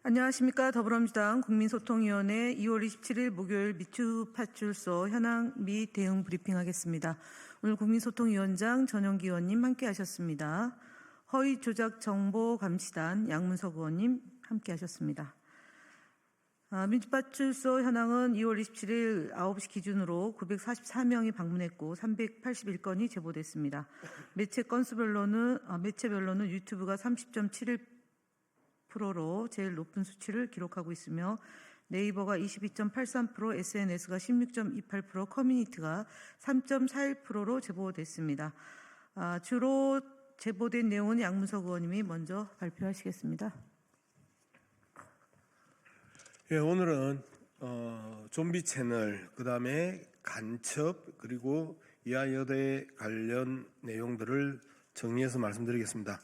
안녕하십니까. 더불어민주당 국민소통위원회 2월 27일 목요일 미투파출소 현황 및 대응 브리핑하겠습니다. 오늘 국민소통위원장 전용기 의원님 함께하셨습니다. 허위조작정보감시단 양문석 의원님 함께하셨습니다. 민투파출소 현황은 2월 27일 9시 기준으로 944명이 방문했고 381건이 제보됐습니다. 매체별로는 유튜브가 30.71%로 제일 높은 수치를 기록하고 있으며 네이버가 22.83%, SNS가 16.28%, 커뮤니티가 3.41%로 제보됐습니다. 주로 제보된 내용은 양문석 의원님이 먼저 발표하시겠습니다. 예, 오늘은 좀비 채널, 그다음에 간첩, 그리고 이하여대 관련 내용들을 정리해서 말씀드리겠습니다.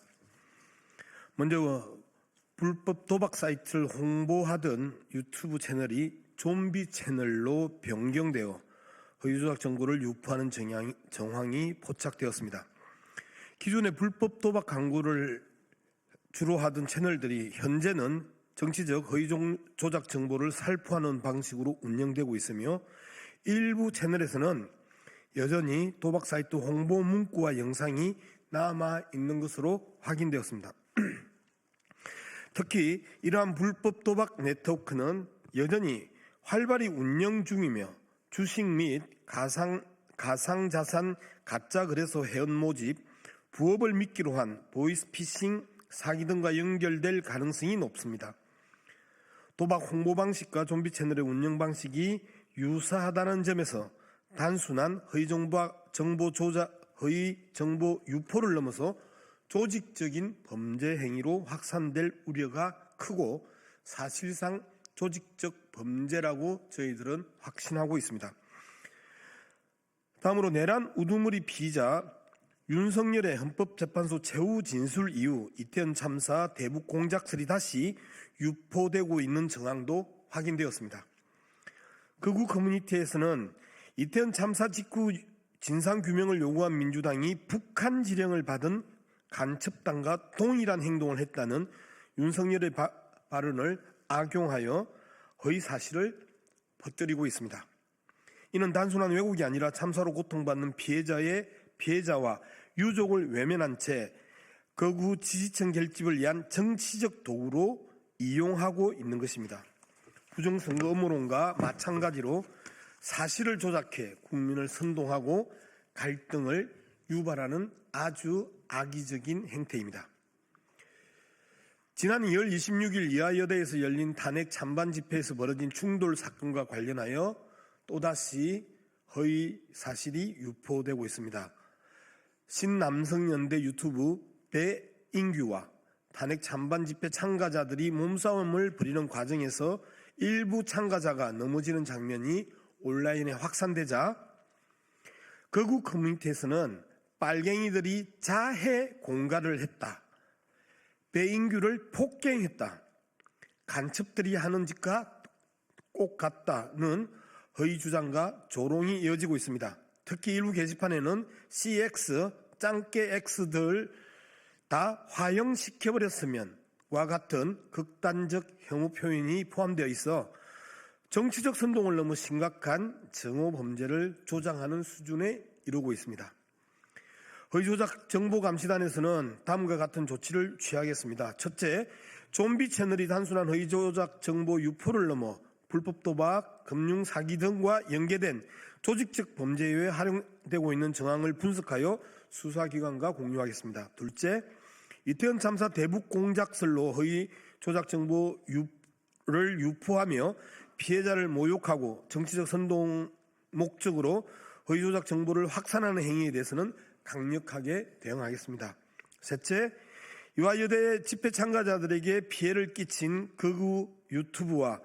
먼저 불법 도박 사이트를 홍보하던 유튜브 채널이 좀비 채널로 변경되어 허위조작 정보를 유포하는 정황이 포착되었습니다. 기존에 불법 도박 광고를 주로 하던 채널들이 현재는 정치적 허위조작 정보를 살포하는 방식으로 운영되고 있으며 일부 채널에서는 여전히 도박 사이트 홍보 문구와 영상이 남아 있는 것으로 확인되었습니다. 특히 이러한 불법 도박 네트워크는 여전히 활발히 운영 중이며 주식 및 가상자산 가짜 거래소 회원 모집, 부업을 미끼로 한 보이스피싱 사기 등과 연결될 가능성이 높습니다. 도박 홍보 방식과 좀비 채널의 운영 방식이 유사하다는 점에서 단순한 허위 정보 유포를 넘어서 조직적인 범죄 행위로 확산될 우려가 크고 사실상 조직적 범죄라고 저희들은 확신하고 있습니다. 다음으로 내란 우두머리 피의자 윤석열의 헌법재판소 최후 진술 이후 이태원 참사 대북 공작설이 다시 유포되고 있는 정황도 확인되었습니다. 극우 커뮤니티에서는 이태원 참사 직후 진상규명을 요구한 민주당이 북한 지령을 받은 간첩단과 동일한 행동을 했다는 윤석열의 발언을 악용하여 허위 사실을 퍼뜨리고 있습니다. 이는 단순한 왜곡이 아니라 참사로 고통받는 피해자와 유족을 외면한 채 극우 지지층 결집을 위한 정치적 도구로 이용하고 있는 것입니다. 부정선거 음모론과 마찬가지로 사실을 조작해 국민을 선동하고 갈등을 유발하는 아주 악의적인 행태입니다. 지난 2월 26일 이하여대에서 열린 탄핵 찬반 집회에서 벌어진 충돌 사건과 관련하여 또다시 허위 사실이 유포되고 있습니다. 신남성연대 유튜브 배인규와 탄핵 찬반 집회 참가자들이 몸싸움을 벌이는 과정에서 일부 참가자가 넘어지는 장면이 온라인에 확산되자 극우 커뮤니티에서는 빨갱이들이 자해 공갈을 했다, 배인규를 폭행했다, 간첩들이 하는 짓과 꼭 같다는 허위 주장과 조롱이 이어지고 있습니다. 특히 일부 게시판에는 CX, 짱깨 X들 다 화형시켜버렸으면과 같은 극단적 혐오 표현이 포함되어 있어 정치적 선동을 넘어 심각한 정오 범죄를 조장하는 수준에 이르고 있습니다. 허위조작 정보감시단에서는 다음과 같은 조치를 취하겠습니다. 첫째, 좀비 채널이 단순한 허위조작 정보 유포를 넘어 불법 도박, 금융 사기 등과 연계된 조직적 범죄에 활용되고 있는 정황을 분석하여 수사기관과 공유하겠습니다. 둘째, 이태원 참사 대북 공작설로 허위 조작 정보를 유포하며 피해자를 모욕하고 정치적 선동 목적으로 허위 조작 정보를 확산하는 행위에 대해서는 강력하게 대응하겠습니다. 셋째, 이화여대 집회 참가자들에게 피해를 끼친 극우 유튜브와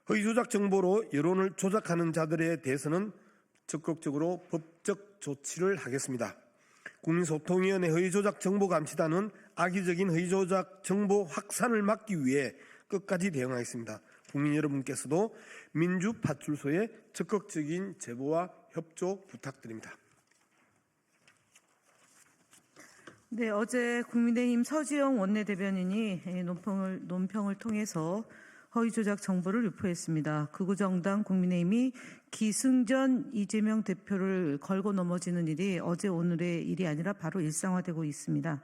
허위 조작 정보로 여론을 조작하는 자들에 대해서는 적극적으로 법적 조치를 하겠습니다. 국민소통위원회 허위조작 정보감시단은 악의적인 허위조작 정보 확산을 막기 위해 끝까지 대응하겠습니다. 국민 여러분께서도 민주파출소의 적극적인 제보와 협조 부탁드립니다. 네, 어제 국민의힘 서지영 원내대변인이 논평을 통해서 허위 조작 정보를 유포했습니다. 극우정당 국민의힘이 기승전 이재명 대표를 걸고 넘어지는 일이 어제 오늘의 일이 아니라 바로 일상화되고 있습니다.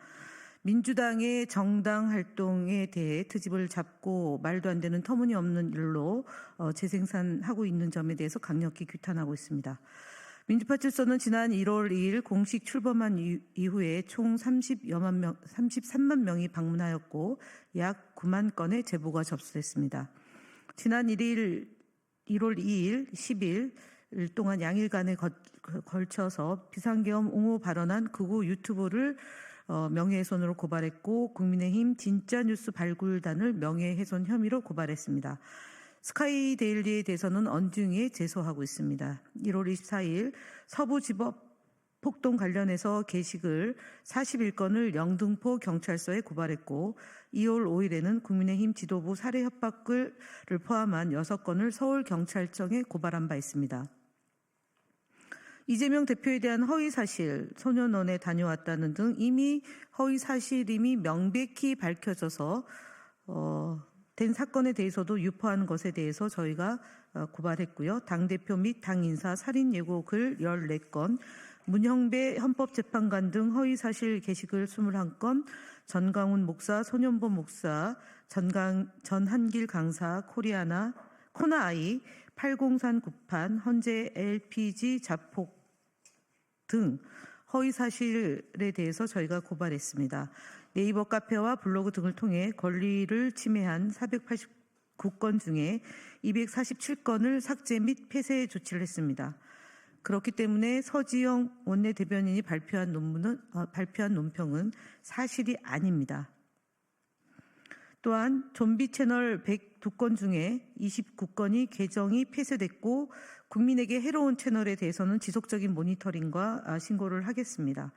민주당의 정당 활동에 대해 트집을 잡고 말도 안 되는 터무니없는 일로 재생산하고 있는 점에 대해서 강력히 규탄하고 있습니다. 민주파출소는 지난 1월 2일 공식 출범한 이후에 총 33만 명이 방문하였고 약 9만 건의 제보가 접수됐습니다. 지난 1월 2일, 10일 동안 양일간에 걸쳐서 비상계엄 옹호 발언한 극우 유튜브를 명예훼손으로 고발했고 국민의힘 진짜뉴스 발굴단을 명예훼손 혐의로 고발했습니다. 스카이데일리에 대해서는 언중에 제소하고 있습니다. 1월 24일 서부지법 폭동 관련해서 게시글 41건을 영등포 경찰서에 고발했고 2월 5일에는 국민의힘 지도부 살해 협박을 포함한 6건을 서울경찰청에 고발한 바 있습니다. 이재명 대표에 대한 허위 사실, 소년원에 다녀왔다는 등 이미 허위 사실임이 명백히 밝혀져서 된 사건에 대해서도 유포한 것에 대해서 저희가 고발했고요. 당대표 및 당인사 살인 예고글 14건, 문형배 헌법재판관 등 허위 사실 게시글 21건, 전강훈 목사, 손현보 목사, 전한길 강사, 코나아이, 803 구판, 헌재 LPG 자폭 등 허위 사실에 대해서 저희가 고발했습니다. 네이버 카페와 블로그 등을 통해 권리를 침해한 489건 중에 247건을 삭제 및 폐쇄 조치를 했습니다. 그렇기 때문에 서지영 원내대변인이 발표한 논평은 사실이 아닙니다. 또한 좀비 채널 102건 중에 29건이 계정이 폐쇄됐고 국민에게 해로운 채널에 대해서는 지속적인 모니터링과 신고를 하겠습니다.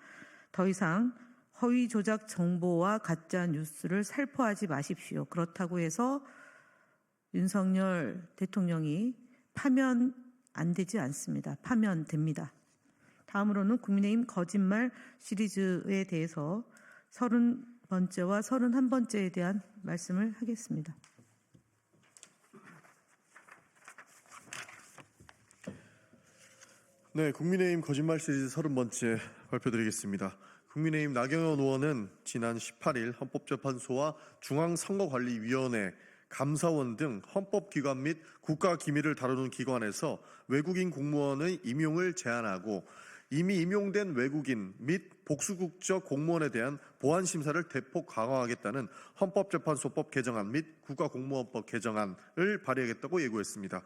더 이상 허위 조작 정보와 가짜 뉴스를 살포하지 마십시오. 그렇다고 해서 윤석열 대통령이 파면 안 되지 않습니다. 파면됩니다. 다음으로는 국민의힘 거짓말 시리즈에 대해서 30번째와 31번째에 대한 말씀을 하겠습니다. 네, 국민의힘 거짓말 시리즈 30번째 발표드리겠습니다. 국민의힘 나경원 의원은 지난 18일 헌법재판소와 중앙선거관리위원회, 감사원 등 헌법기관 및 국가기밀을 다루는 기관에서 외국인 공무원의 임용을 제한하고 이미 임용된 외국인 및 복수국적 공무원에 대한 보안심사를 대폭 강화하겠다는 헌법재판소법 개정안 및 국가공무원법 개정안을 발의하겠다고 예고했습니다.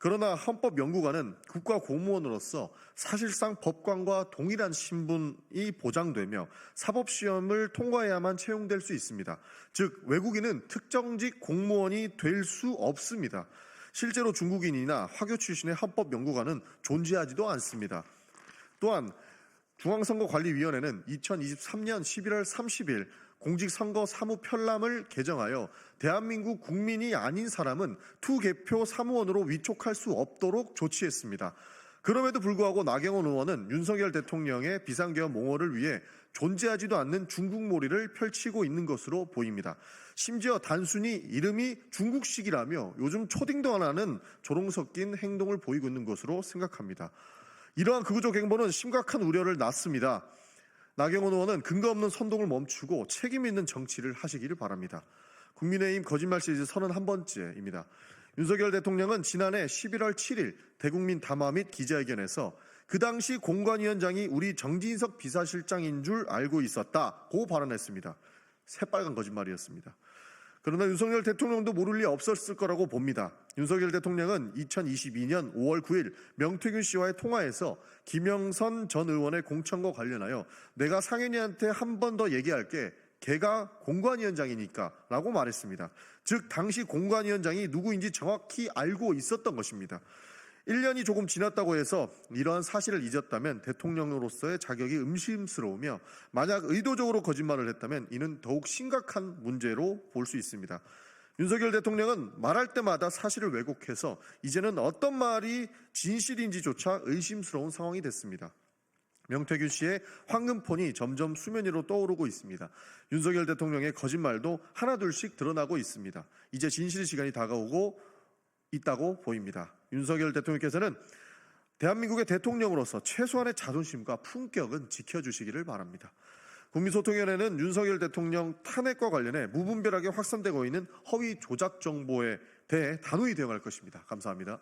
그러나 헌법연구관은 국가공무원으로서 사실상 법관과 동일한 신분이 보장되며 사법시험을 통과해야만 채용될 수 있습니다. 즉 외국인은 특정직 공무원이 될 수 없습니다. 실제로 중국인이나 화교 출신의 헌법연구관은 존재하지도 않습니다. 또한 중앙선거관리위원회는 2023년 11월 30일 공직선거 사무편람을 개정하여 대한민국 국민이 아닌 사람은 투개표 사무원으로 위촉할 수 없도록 조치했습니다. 그럼에도 불구하고 나경원 의원은 윤석열 대통령의 비상계엄 옹호를 위해 존재하지도 않는 중국몰이를 펼치고 있는 것으로 보입니다. 심지어 단순히 이름이 중국식이라며 요즘 초딩도 안 하는 조롱 섞인 행동을 보이고 있는 것으로 생각합니다. 이러한 극우적 행보는 심각한 우려를 낳습니다. 나경원 의원은 근거 없는 선동을 멈추고 책임 있는 정치를 하시기를 바랍니다. 국민의힘 거짓말 시리즈 31번째입니다. 윤석열 대통령은 지난해 11월 7일 대국민 담화 및 기자회견에서 그 당시 공관위원장이 우리 정진석 비서실장인 줄 알고 있었다고 발언했습니다. 새빨간 거짓말이었습니다. 그러나 윤석열 대통령도 모를 리 없었을 거라고 봅니다. 윤석열 대통령은 2022년 5월 9일 명태균 씨와의 통화에서 김영선 전 의원의 공천과 관련하여 내가 상현이한테 한 번 더 얘기할게. 걔가 공관위원장이니까 라고 말했습니다. 즉 당시 공관위원장이 누구인지 정확히 알고 있었던 것입니다. 1년이 조금 지났다고 해서 이러한 사실을 잊었다면 대통령으로서의 자격이 의심스러우며 만약 의도적으로 거짓말을 했다면 이는 더욱 심각한 문제로 볼 수 있습니다. 윤석열 대통령은 말할 때마다 사실을 왜곡해서 이제는 어떤 말이 진실인지조차 의심스러운 상황이 됐습니다. 명태균 씨의 황금폰이 점점 수면 위로 떠오르고 있습니다. 윤석열 대통령의 거짓말도 하나둘씩 드러나고 있습니다. 이제 진실 시간이 다가오고 있다고 보입니다. 윤석열 대통령께서는 대한민국의 대통령으로서 최소한의 자존심과 품격은 지켜주시기를 바랍니다. 국민소통위원회는 윤석열 대통령 탄핵과 관련해 무분별하게 확산되고 있는 허위 조작 정보에 대해 단호히 대응할 것입니다. 감사합니다.